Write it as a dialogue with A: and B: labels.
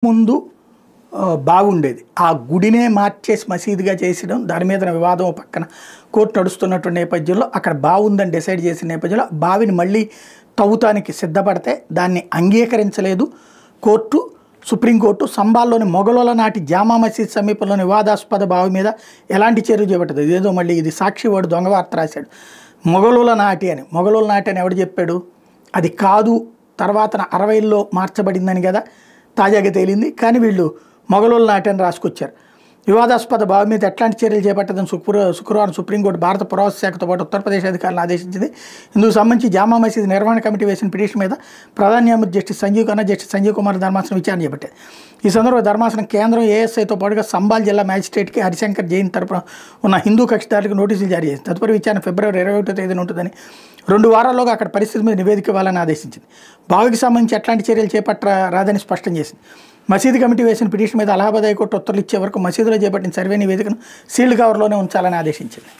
A: ముందు బాగుండేది. ఆ గుడినే మార్చేసి మసీదుగా చేసడం, దాని మీద వివాదం ఓ పక్కన కోర్టు నడుస్తున్నటువంటి నేపథ్యంలో అక్కడ బావుందని డిసైడ్ చేసిన నేపథ్యంలో బావిని మళ్ళీ తవ్వుతానికి సిద్ధపడితే దాన్ని అంగీకరించలేదు కోర్టు. సుప్రీంకోర్టు సంబాల్లోని మొఘలుల నాటి జామా మసీద్ సమీపంలోని వివాదాస్పద బావి మీద ఎలాంటి చర్య చేపట్టదు. ఇదేదో మళ్ళీ ఇది సాక్షి వాడు దొంగ వార్త రాశాడు. మొఘలుల నాటి అని ఎవడు చెప్పాడు? అది కాదు, తర్వాత 60ల్లో మార్చబడిందని కదా తాజాగా తేలింది. కానీ వీళ్ళు మొఘలుల నాటి అని రాసుకొచ్చారు. వివాదాస్పద బావి మీద ఎట్లాంటి చర్యలు చేపట్టదని శుక్రవారం సుప్రీంకోర్టు భారత పురావస్తు శాఖతో పాటు ఉత్తరప్రదేశ్ అధికారులను ఆదేశించింది. ఇందుకు సంబంధించి జామా మసీద్ నిర్వహణ కమిటీ వేసిన పిటిషన్ మీద ప్రధాన న్యాయమూర్తి జస్టిస్ సంజీవ్ కుమార్ ధర్మాసనం విచారణ చేపట్టింది. ఈ సందర్భంగా ధర్మాసనం కేంద్రం ఏఎస్ఐతో పాటుగా సంబాల్ జిల్లా మ్యాజిస్ట్రేట్కి హరిశంకర్ జైన్ తరపున ఉన్న హిందూ కక్షిదారులకు నోటీసులు జారీ చేసింది. తదుపరి విచారణ ఫిబ్రవరి 21వ తేదీన ఉంటుందని, 2 వారాల్లోగా అక్కడ పరిస్థితి మీద నివేదిక ఇవ్వాలని ఆదేశించింది. బావికి సంబంధించి ఎట్లాంటి చర్యలు చేపట్టరాదని స్పష్టం చేసింది. మసీదు కమిటీ వేసిన పిటిషన్ మీద అలహాబాద్ హైకోర్టు ఉత్తర్వులు ఇచ్చే వరకు మసీదులో చేపట్టిన సర్వే నివేదికను సీల్డ్ కవర్లోనే ఉంచాలని ఆదేశించింది.